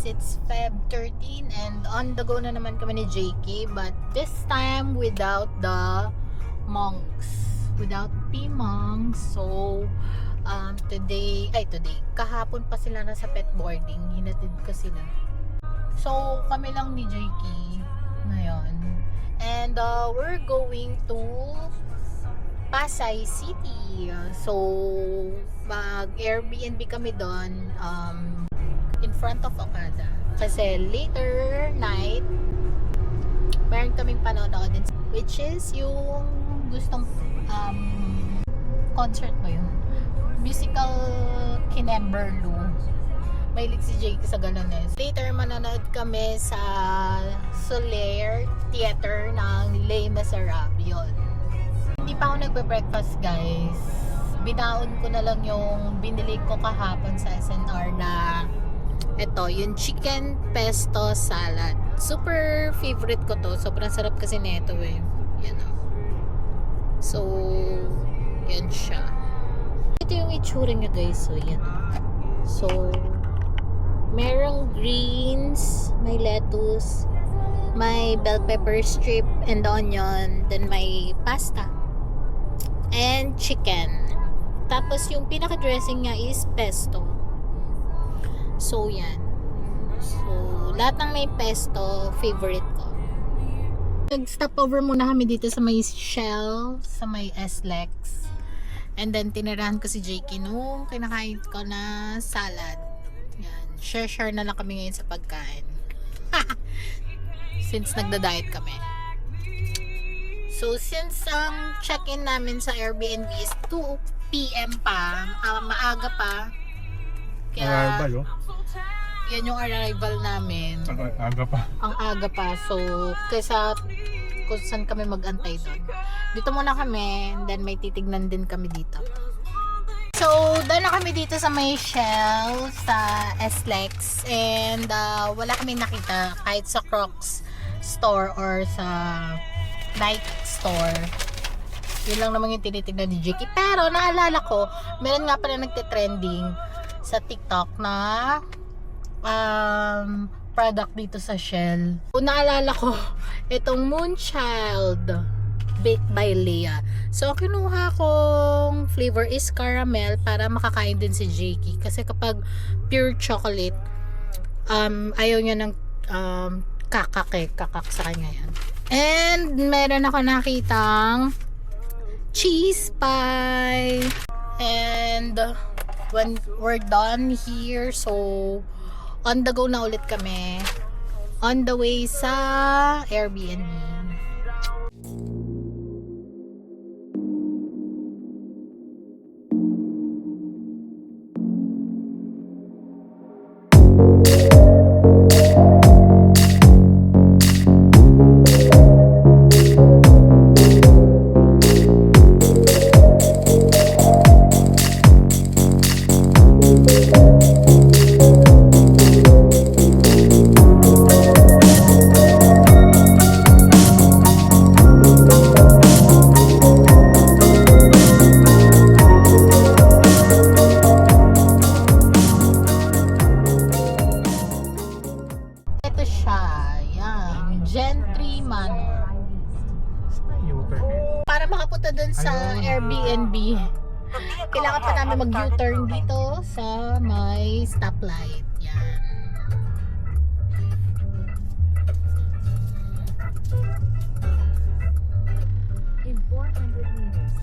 it's Feb 13 and on the go na naman kami ni JK, but this time without the monks, without P monks. So today, kahapon pa sila nasa pet boarding, hinatid ko sila. So kami lang ni JK ngayon, and we're going to Pasay City. So mag Airbnb kami doon in front of Okada, kasi later night meron kaming panonood din, which is yung gustong concert mo yun, musical Kinemberlu. Mahilig si Jake sa ganun eh. Later manonood kami sa Soler Theater ng Les Miserables. Yun. Hindi pa ako nagbe-breakfast, guys. Binaon ko na lang yung binili ko kahapon sa SNR na ito, yung chicken pesto salad. Super favorite ko to. Sobrang sarap kasi nito eh. Yan o. So, yan siya. Ito yung itsura niya, guys. So, yan. So, merong greens, may lettuce, may bell pepper strip and onion, then may pasta and chicken. Tapos yung pinaka-dressing niya is pesto. So yan. So lahat ng may pesto favorite ko. Nag-stop over muna kami dito sa may Shell, sa may SLEX. And then tinirahan ko si JK nung kinakain ko na salad. Yan. Share na lang kami ngayon sa pagkain. Since nagda-diet kami. So, since ang check-in namin sa Airbnb is 2 PM pa, maaga pa. Kaya, arrival, oh. Yan yung arrival namin. Aga pa. Ang aga pa. So, kaysa kung saan kami mag-antay doon. Dito muna kami, and then may titignan din kami dito. So, doon na kami dito sa may Shell, sa SLEX, and wala kami nakita kahit sa Crocs store or sa Nike store. Yun lang naman yung tinitignan ni Jiki. Pero naalala ko, meron nga pala nagte-trending sa TikTok na product dito sa Shell. Kung naalala ko, itong Moonchild baked by Leah. So, kinuha kong flavor is caramel para makakain din si Jakey. Kasi kapag pure chocolate, ayaw niya ng kakak sa kanya yan. And meron ako nakitang cheese pie. And when we're done here, so on the go na ulit kami. On the way sa Airbnb. Para makapunta dun sa Airbnb, kailangan pa namin mag-U-turn dito sa may stoplight. Yan. In 400 meters.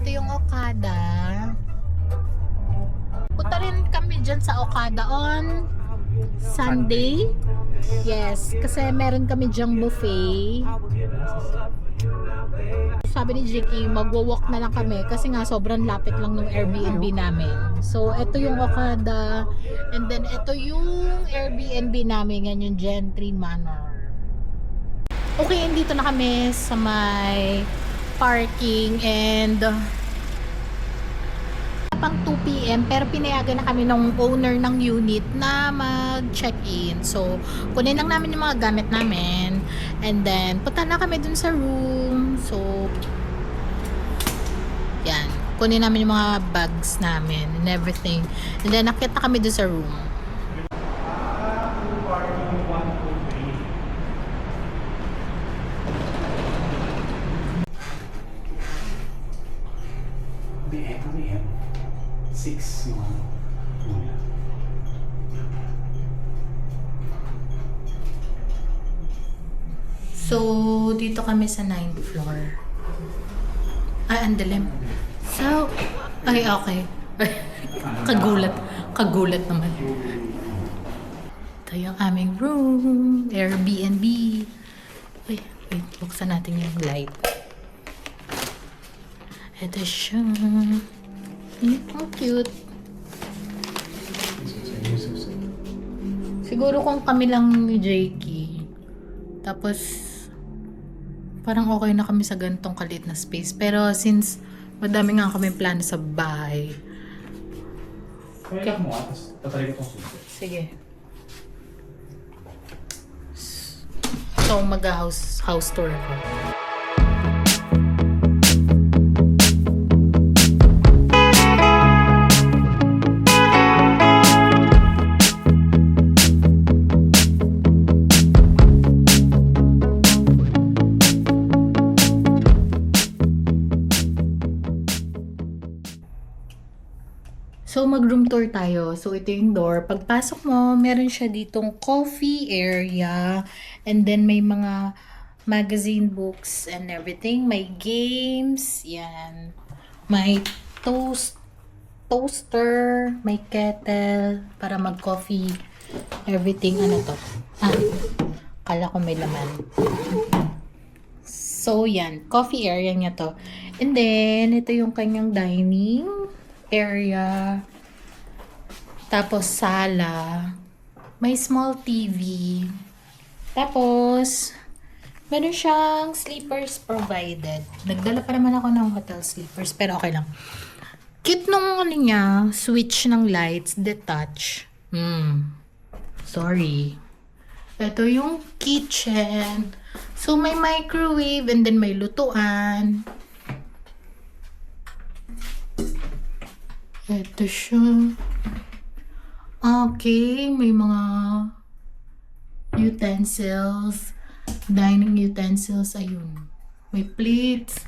Ito yung Okada. Punta rin kami dyan sa Okada on Sunday. Yes, kasi meron kami dyang buffet. Sabi ni Jiki, magwo-walk na lang kami kasi nga sobrang lapit lang ng Airbnb namin. So, ito yung Okada, and then ito yung Airbnb namin, yan yung Gentry Manor. Okay, dito na kami sa may parking, and pang 2 PM pero pinayagan na kami ng owner ng unit na mag-check-in. So, kunin lang namin yung mga gamit namin, and then punta na kami dun sa room. So, yan. Kunin namin yung mga bags namin and everything. And then nakita kami dun sa room. 6 yung ano. So, dito kami sa 9th floor. Ang dilim. So, ay, okay. Kagulat naman. Ito yung aming room, Airbnb. Wait, buksan natin yung light. Ito siya. Ang cute. Siguro kung kami lang ni Jakey, tapos parang okay na kami sa ganitong kalit na space. Pero since madami nga kami plano sa bahay. Kaya mo nga, tapos tatry ko itong susi. Sige. So, mag-house tour ako. So, mag-room tour tayo. So, ito yung door. Pagpasok mo, meron siya ditong coffee area. And then, may mga magazine books and everything. May games. Yan. May toaster. May kettle. Para mag-coffee. Everything. Ano to? Kala ko may laman. So, yan. Coffee area niya to. And then, ito yung kanyang dining area. Tapos sala. May small TV. Tapos meron siyang sleepers provided. Nagdala pa naman ako ng hotel sleepers pero okay lang. Cute nung ano niya, switch ng lights, detach. Sorry. Ito yung kitchen. So may microwave and then may lutuan. Ito siya. Okay, may mga utensils. Dining utensils, ayun. May plates.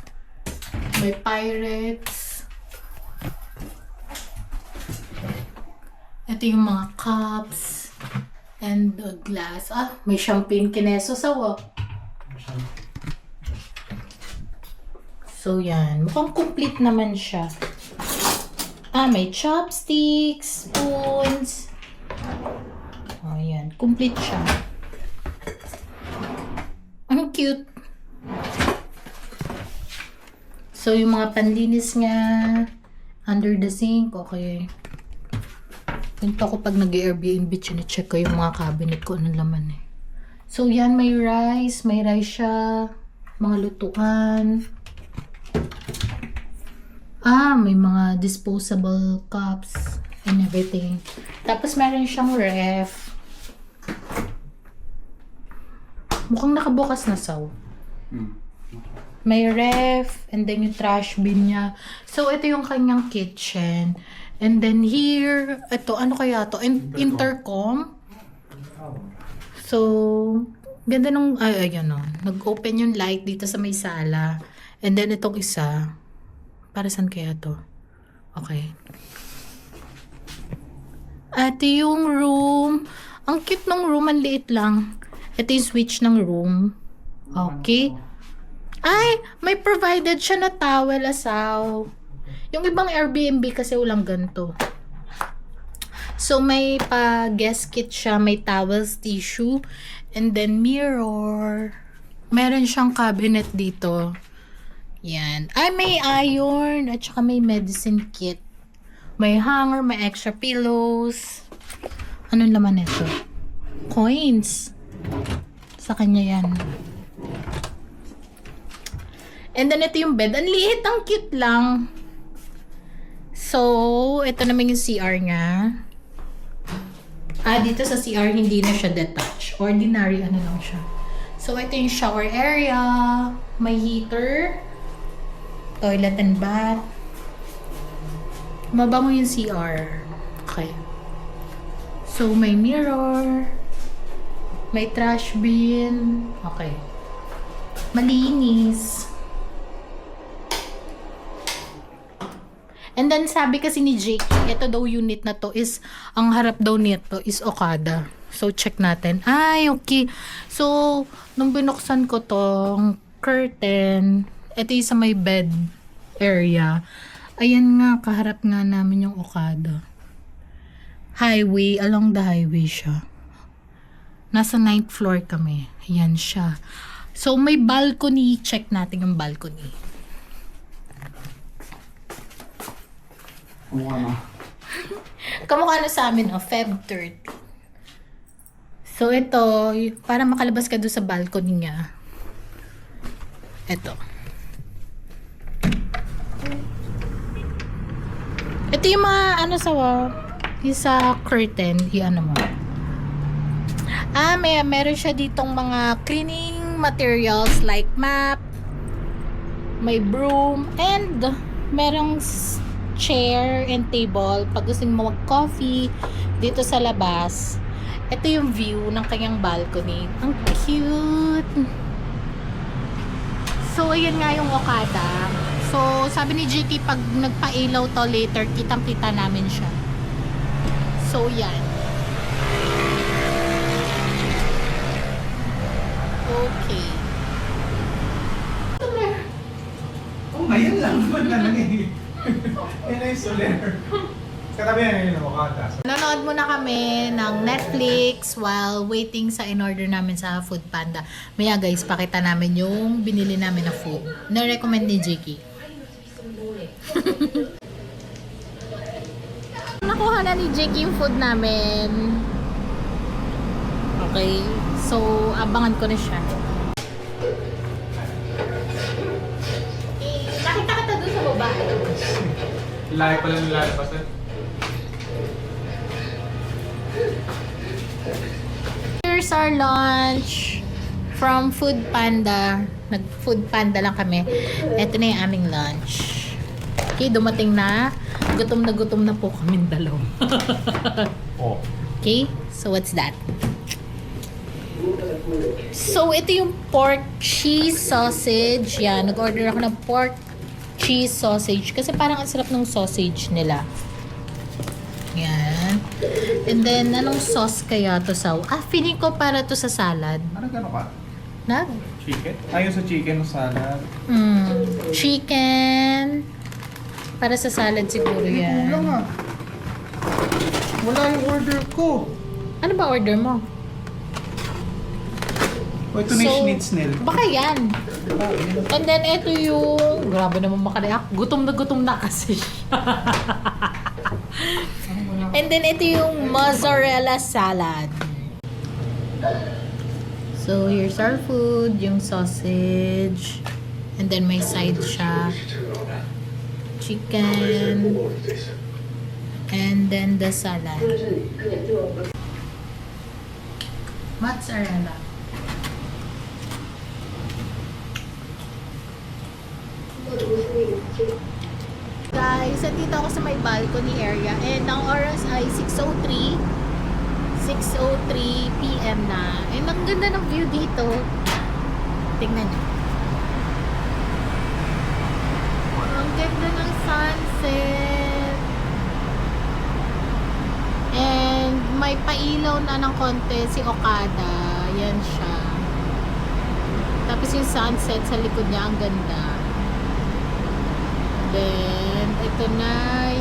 May Pyrex. Ito yung mga cups. And a glass. May champagne kineso sawa. So, yan. Mukhang complete naman siya. May chopsticks, spoons. Ayan. Complete siya. Ang cute. So, yung mga panlinis nga under the sink. Okay. Ganito ko pag nag-Airbnb, chine-check ko yung mga cabinet ko. Anong laman eh. So, yan. May rice. May rice siya. Mga lutuan. May mga disposable cups and everything. Tapos meron siyang ref. Mukhang nakabukas na saw. May ref and then yung trash bin niya. So ito yung kanyang kitchen. And then here, ito ano kaya to? Intercom. So ganda nung ayan o. Nag-open yung light dito sa may sala. And then itong isa. Para saan kaya to? Okay. Ito yung room. Ang cute ng room. Ang liit lang. Ito yung switch ng room. Okay. Ay! May provided siya na towel asaw. Yung ibang Airbnb kasi walang ganito. So, may pa-guest kit siya. May towels, tissue. And then mirror. Meron siyang cabinet dito. Yan. May iron at saka may medicine kit. May hanger, may extra pillows. Anong laman nito? Coins. Sa kanya yan. And then ito yung bed. Ang liit, ang cute lang. So, ito naman yung CR niya. Dito sa CR, hindi na siya detached. Ordinary, ano lang siya. So, ito yung shower area. May heater. Toilet and bath. Mabango yung CR. Okay. So, may mirror. May trash bin. Okay. Malinis. And And then sabi kasi ni Jake, ito daw unit na to is, ang harap daw nito is Okada. So check natin. Ay, okay. So, nung binuksan ko tong curtain, ito yung sa may bed area. Ayan nga, kaharap nga namin yung Okada. Highway, along the highway siya. Nasa 9th floor kami. Ayan siya. So, may balcony. Check natin yung balcony. Kamukha na sa amin, Feb 30. So, ito, para makalabas ka doon sa balcony niya. Ito. Ito yung mga, yung sa curtain, yung mo. Meron siya ditong mga cleaning materials like map, may broom, and merong chair and table pag gusto mo mag-coffee dito sa labas. Ito yung view ng kanyang balcony. Ang cute! So, ayan nga yung Okada. So, sabi ni JT, pag nagpa-ilaw to later, kitang-kita namin siya. So, yan. Okay. Oh, ngayon lang. Ba't na lang eh? Yan na yung soler. Katabi na yun ang Okada. Nanonood muna kami ng Netflix while waiting sa in-order namin sa Food Panda. Maya guys, pakita namin yung binili namin na food. Na-recommend ni Jakey. Nakuha na ni Jakey yung food namin. Okay. So, abangan ko na siya. Nakita ka doon sa baba. Lahat pala nilalabas na. Here's our lunch from Food Panda. Nag-Food Panda lang kami. Ito na yung aming lunch. Okay, dumating na. Gutom na po kaming dalawa. Oh. Okay, so what's that? So, ito yung pork cheese sausage. Yan, nag-order ako ng pork cheese sausage. Kasi parang ang sarap ng sausage nila. Yan. And then, anong sauce kaya to sa... feeling ko para to sa salad. Ano gano'n ka? Na? Chicken? Ayun sa chicken o salad. Chicken. Para sa salad siguro yan. Wala nga. Wala yung order ko. Ano ba order mo? O, ito na yung schnitzel. Baka yan. And then, ito yung... Grabe naman makalayak. Gutom na kasi siya. And then, ito yung mozzarella salad. So, here's our food. Yung sausage. And then, may side siya. Chicken. And then, the salad. Mozzarella. Guys, nandito ako sa may balcony area and ang oras ay 6:03 PM na. And ang ganda ng view dito. Tingnan niyo. Ang ganda ng sunset. And may pailaw na ng konti si Okada. Yan siya. Tapos yung sunset sa likod niya, ang ganda. Then, ito na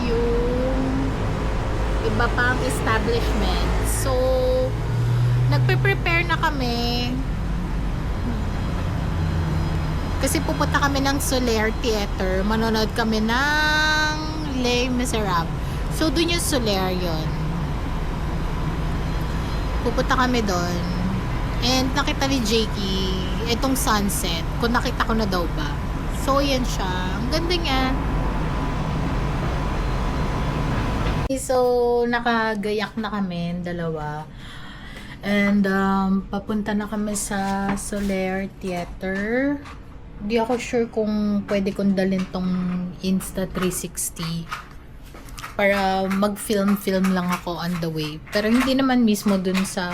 yung iba pang establishment. So, nagpe-prepare na kami. Kasi pupunta kami ng Soler Theater. Manonood kami ng Les Miserables. So, dun yung Soler yun. Pupunta kami doon. And nakita ni Jakey itong sunset. Kung nakita ko na daw ba. So, yan siya. Ang ganda niya. So, nakagayak na kami, dalawa. And, papunta na kami sa Soler Theater. Di ako sure kung pwede kong dalhin tong Insta360 para mag-film lang ako on the way. Pero hindi naman mismo dun sa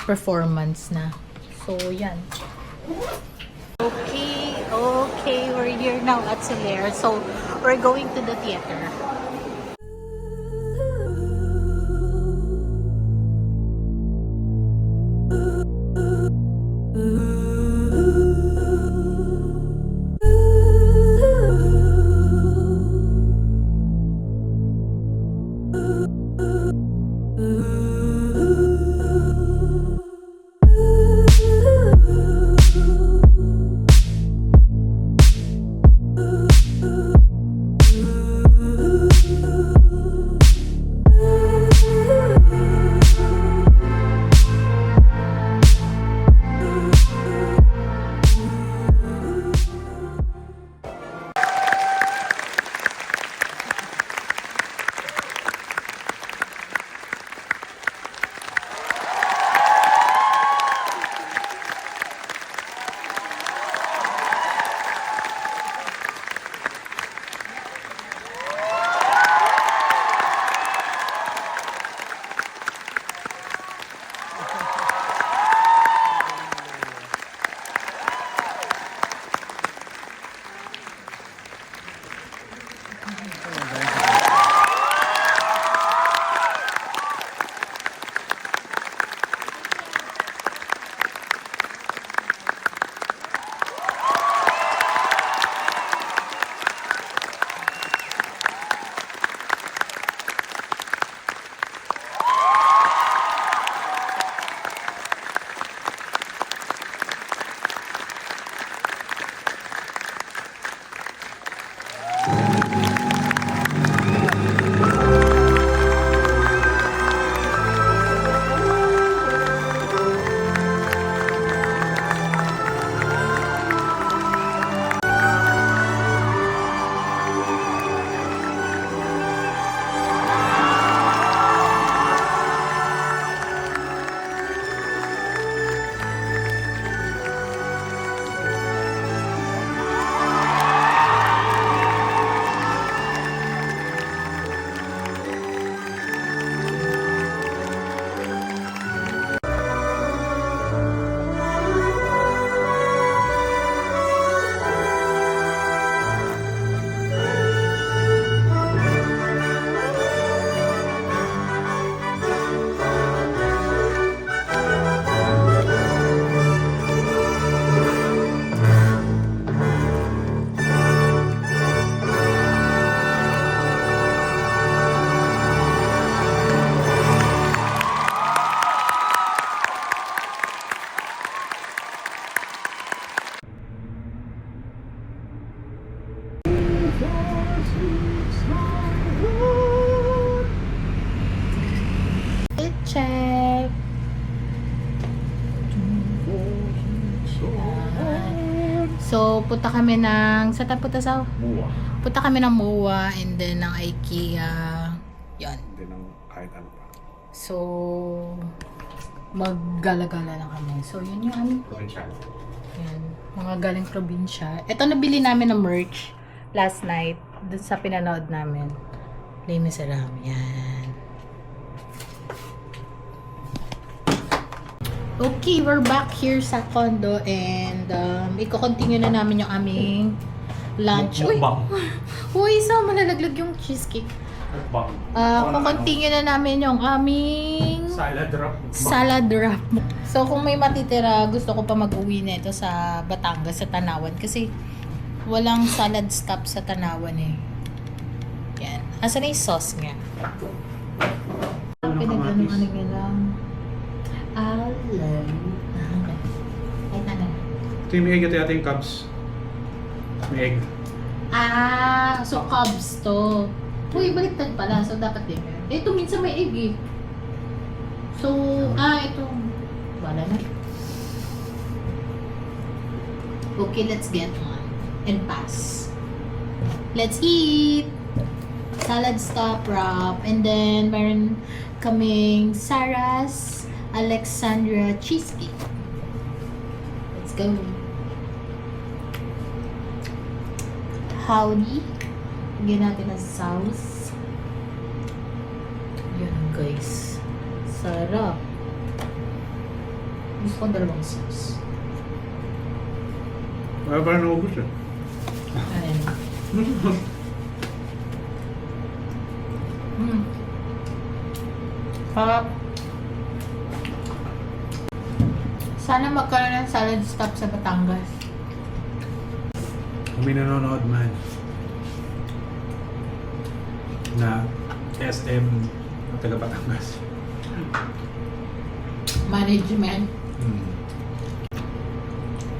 performance na. So, yan. Okay, we're here now at Soler. So, We're going to the theater. Check. So, punta kami ng... Saan tayo punta sa? Mua. Punta kami ng MOA and then ng IKEA. Yan. Hindi nang kahit ano pa. So, maggala-gala lang kami. So, yun yung aming... Provincial. Yan. Mga galing probinsya. Ito nabili namin ng merch last night dun sa pinanood namin. Les Miserables. Yan. Okay, we're back here sa condo and i-continue na namin yung aming lunch. Uy! Mukbang. Uy, isa malalaglag yung cheesecake. Mukbang. Kukontinue na namin yung aming Salad wrap. salad wrap. So, kung may matitira, gusto ko pa mag-uwi nito sa Batangas, sa Tanawan. Kasi, walang salad stop sa Tanawan eh. Yan. Asan na yung sauce nga? Pinag-ano nga lang. Alam. Okay. Ay, tanga. Ito yung may egg. Ito yata yung cubs. May egg. Ah, so cubs to. Uy, baliktad pala. So, dapat din. Ito, minsan may egg eh. So, ito. Wala na. Okay, let's get one. And pass. Let's eat! Salad stop wrap. And then, meron kaming Sarah's Alexandra cheesecake. Let's go. Howdy. Lagyan natin ng sauce. Yan guys. Sarap. Gusto ko dalawang sauce. Wala pa rin naubos eh. Ayan. Sarap. Sana magkaroon ng salad stop sa Batangas. Kung may nanonood man na SM taga Batangas. Management. Hmm.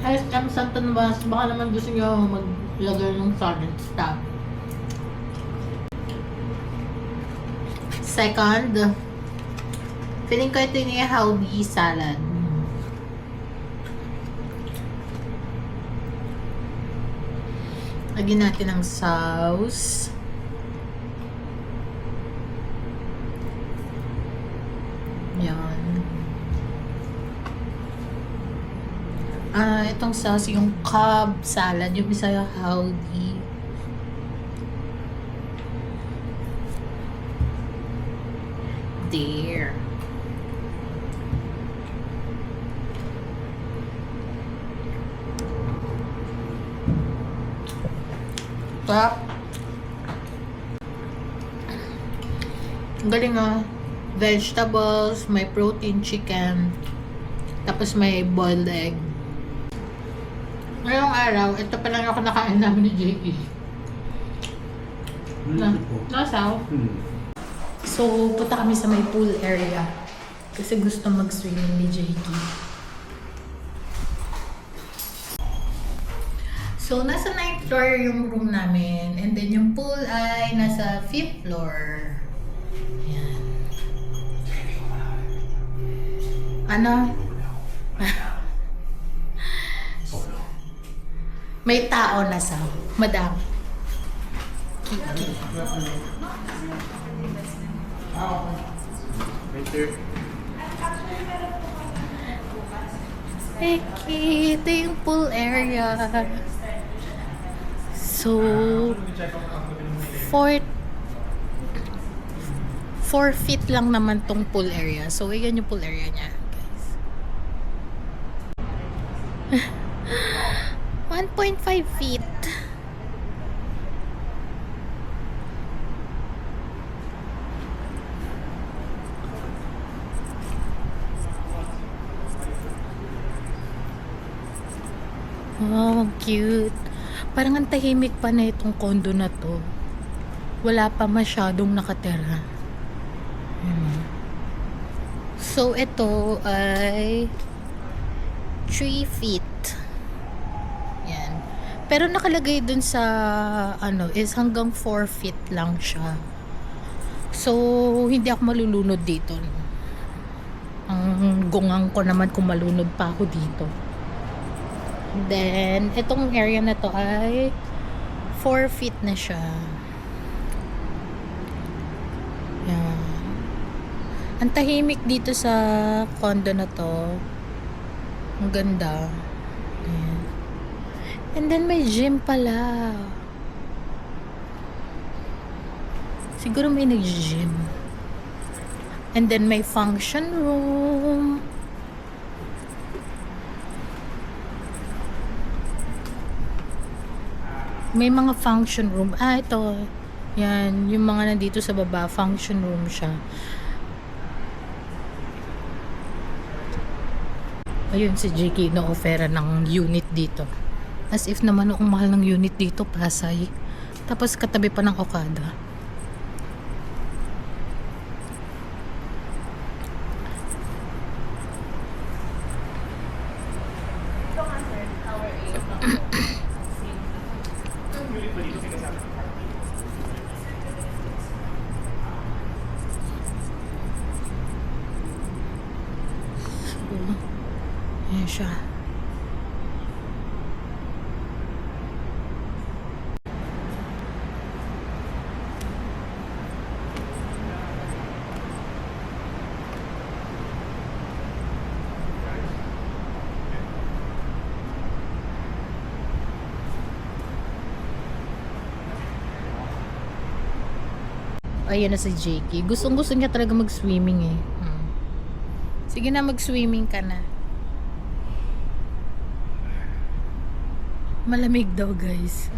SM Santo Tomas, baka naman gusto nyo maglagay ng salad stop. Second, feeling ko ito yung healthy salad. Lagyan natin ng sauce. Yan. Itong sauce, yung Cobb salad, yung isa yung healthy. There. Tap. Ang galing ah. Vegetables, may protein chicken, tapos may boiled egg. Ngayong araw, ito pa lang ako nakain namin ni JP. Nasaw. So, punta kami sa may pool area. Kasi gusto mag-swimming ni JP. So, nasa 9th floor yung room namin. And then, yung pool ay nasa 5th floor. Ayan. Ano? May tao na sa madam. Kiki. Kiki, ito yung pool area. So, 4 feet lang naman tong pool area. So, ayan yung pool area niya, guys. 1.5 feet. Oh, cute. Parang ang tahimik pa na itong condo na to. Wala pa masyadong nakatira. So, ito ay 3 feet. Yan. Pero nakalagay dun sa is hanggang 4 feet lang siya. So, hindi ako malulunod dito. Ang gungang ko naman kung malunod pa ako dito. Then, itong area na to ay 4 feet na siya. Yan. Ang tahimik dito sa condo na to. Ang ganda. Yan. And then, may gym pala. Siguro may nag-gym. And then, may function room. May mga function room. Ito. Yan. Yung mga nandito sa baba. Function room siya. Ayun, si JK na-offera ng unit dito. As if naman ang mahal ng unit dito, Pasay. Tapos katabi pa ng Okada. Ayan siya. Ayan na si JK. Gustong-gusto niya talaga mag-swimming eh. Sige na, mag-swimming ka na. Malamig daw, guys.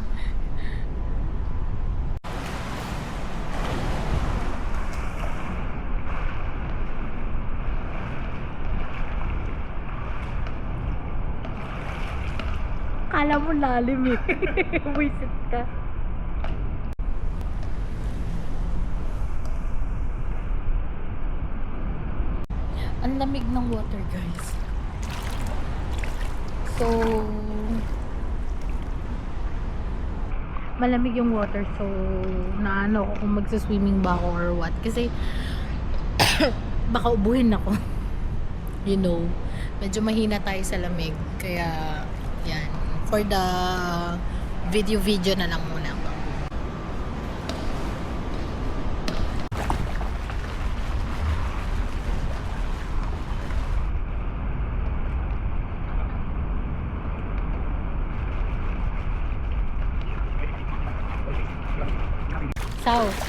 Akala mo lalim eh. Wisit ka. Ang lamig ng water, guys. So, malamig yung water. So, naano ko kung magsaswimming ba ako or what. Kasi, baka ubuhin ako. You know, medyo mahina tayo sa lamig. Kaya, yan. For the video na lang muna ako. South.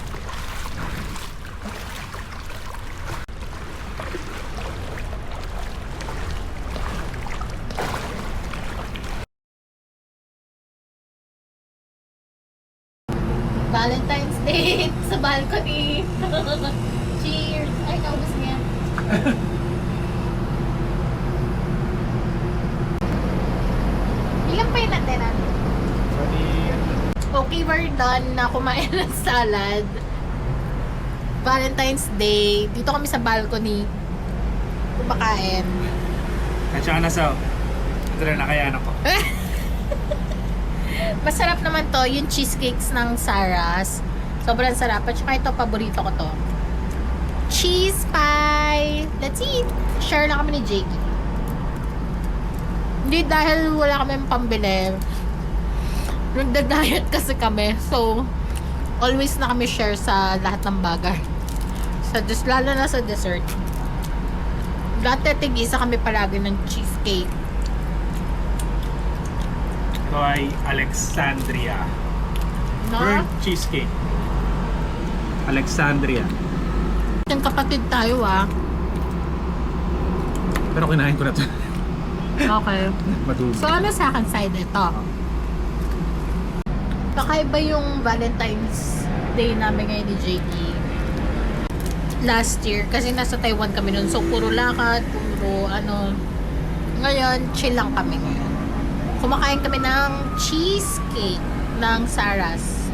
Valentine's Day sa balcony. Cheers! Ay, naubos niya. Ilan pa yun natin? Okay, we're done na kumain ng salad. Valentine's Day. Dito kami sa balcony. Kumakain. At saka nasa, ito rin, nakayaan ako. Masarap naman to, yung cheesecakes ng Sarah's. Sobrang sarap. At saka ito, paborito ko to. Cheese pie! Let's eat! Share na kami ni Jakey. Hindi dahil wala kami pambili. Nagda-diet kasi kami. So, always na kami share sa lahat ng bagay. Lalo na sa dessert. Dati tig-isa kami palagi ng cheesecake. Ito ay Alexandria. No? Burnt cheesecake. Alexandria. Yung kapatid tayo Pero kinain ko na ito. Okay. Matulog. So, ano sa akin side ito? Kakaiba yung Valentine's Day namin ngayon ni Jakey. Last year, kasi nasa Taiwan kami nun. So, puro lakad, puro ano. Ngayon, chill lang kami ngayon. Kumakain kami ng cheesecake ng Sarah's.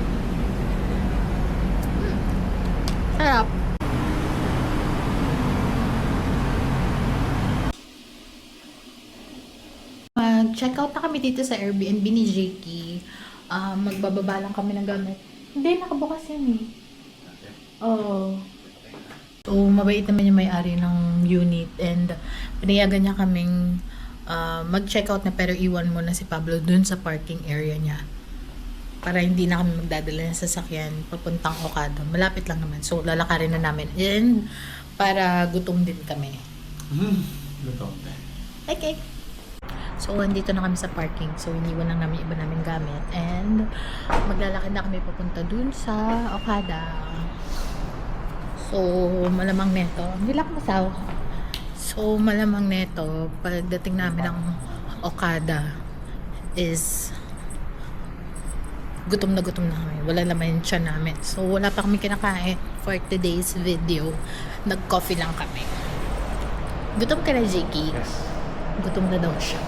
Sarap. Mag-check out na kami dito sa Airbnb ni Jakey. Magbababa lang kami ng gamit. Hindi, nakabukas yan eh. Oo. So, mabait naman yung may-ari ng unit and pinayagan niya kaming mag-check out na pero iwan muna si Pablo dun sa parking area niya. Para hindi na kami magdadala ng sasakyan papuntang Okada. Malapit lang naman. So, lalakarin na namin. And para gutom din kami. Luto. Okay. So, andito na kami sa parking. So, iniwan lang namin iba namin gamit. And, maglalakad na kami papunta dun sa Okada. So, malamang neto. Hindi lang masaw. So, malamang neto, pagdating namin ng Okada is gutom na kami. Wala naman yung tiyan namin. So, wala pa kami kinakain for today's video. Nag-coffee lang kami. Gutom ka na, Jakey? Yes. Gutom na daw siya.